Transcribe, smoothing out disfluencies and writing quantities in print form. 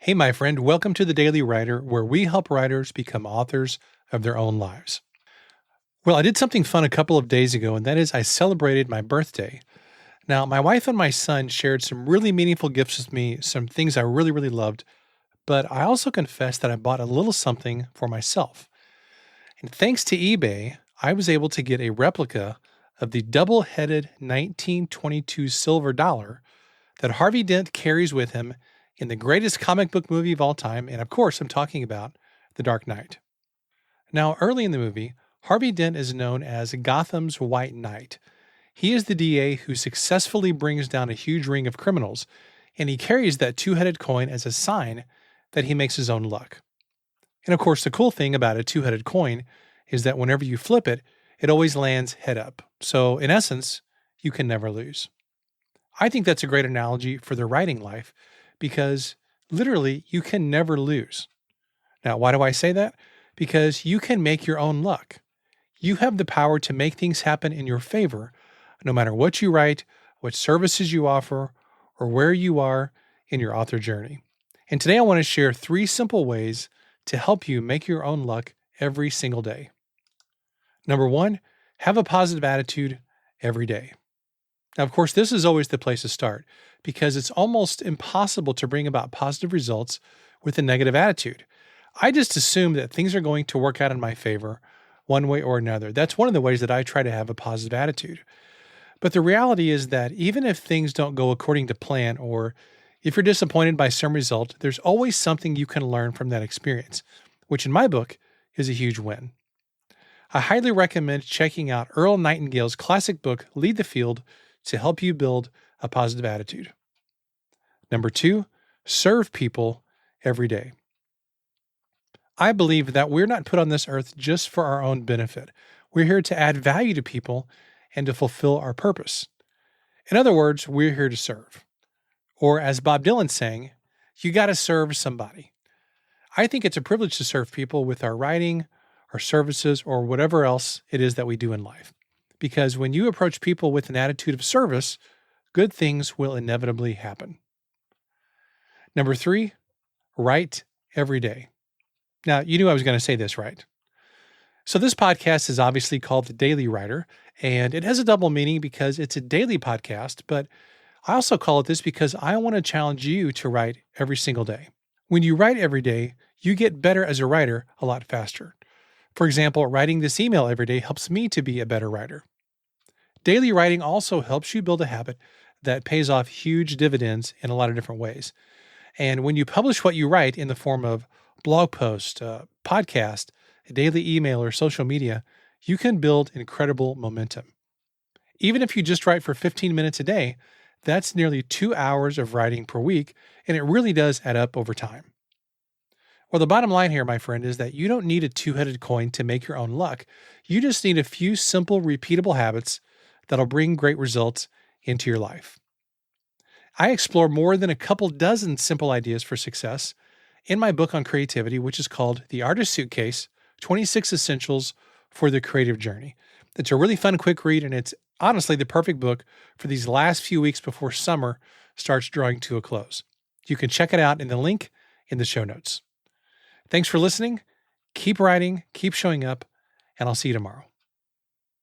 Hey, my friend, welcome to the Daily Writer, where we help writers become authors of their own lives. Well, I did something fun a couple of days ago, and that is I celebrated my birthday. Now, my wife and my son shared some really meaningful gifts with me, some things I really loved, but I also confessed that I bought a little something for myself. And thanks to eBay, I was able to get a replica of the double headed 1922 silver dollar that Harvey Dent carries with him in the greatest comic book movie of all time. And of course, I'm talking about The Dark Knight. Now, early in the movie, Harvey Dent is known as Gotham's White Knight. He is the DA who successfully brings down a huge ring of criminals, and he carries that two-headed coin as a sign that he makes his own luck. And of course, the cool thing about a two-headed coin is that whenever you flip it, it always lands head up. So in essence, you can never lose. I think that's a great analogy for the writing life because literally you can never lose. Now, why do I say that? Because you can make your own luck. You have the power to make things happen in your favor, no matter what you write, what services you offer, or where you are in your author journey. And today I want to share 3 simple ways to help you make your own luck every single day. Number 1, have a positive attitude every day. Now, of course, this is always the place to start because it's almost impossible to bring about positive results with a negative attitude. I just assume that things are going to work out in my favor one way or another. That's one of the ways that I try to have a positive attitude. But the reality is that even if things don't go according to plan, or if you're disappointed by some result, there's always something you can learn from that experience, which in my book is a huge win. I highly recommend checking out Earl Nightingale's classic book, Lead the Field, to help you build a positive attitude. Number 2, serve people every day. I believe that we're not put on this earth just for our own benefit. We're here to add value to people and to fulfill our purpose. In other words, we're here to serve. Or as Bob Dylan sang, you got to serve somebody. I think it's a privilege to serve people with our writing, our services, or whatever else it is that we do in life. Because when you approach people with an attitude of service, good things will inevitably happen. Number 3, write every day. Now, you knew I was going to say this, right? So this podcast is obviously called The Daily Writer, and it has a double meaning because it's a daily podcast, but I also call it this because I want to challenge you to write every single day. When you write every day, you get better as a writer a lot faster. For example, writing this email every day helps me to be a better writer. Daily writing also helps you build a habit that pays off huge dividends in a lot of different ways. And when you publish what you write in the form of blog post, podcast, a daily email, or social media, you can build incredible momentum. Even if you just write for 15 minutes a day, that's nearly 2 hours of writing per week, and it really does add up over time. Well, the bottom line here, my friend, is that you don't need a two-headed coin to make your own luck. You just need a few simple, repeatable habits that'll bring great results into your life. I explore more than a couple dozen simple ideas for success in my book on creativity, which is called The Artist Suitcase, 26 Essentials for the Creative Journey. It's a really fun, quick read, and it's honestly the perfect book for these last few weeks before summer starts drawing to a close. You can check it out in the link in the show notes. Thanks for listening. Keep writing, keep showing up, and I'll see you tomorrow.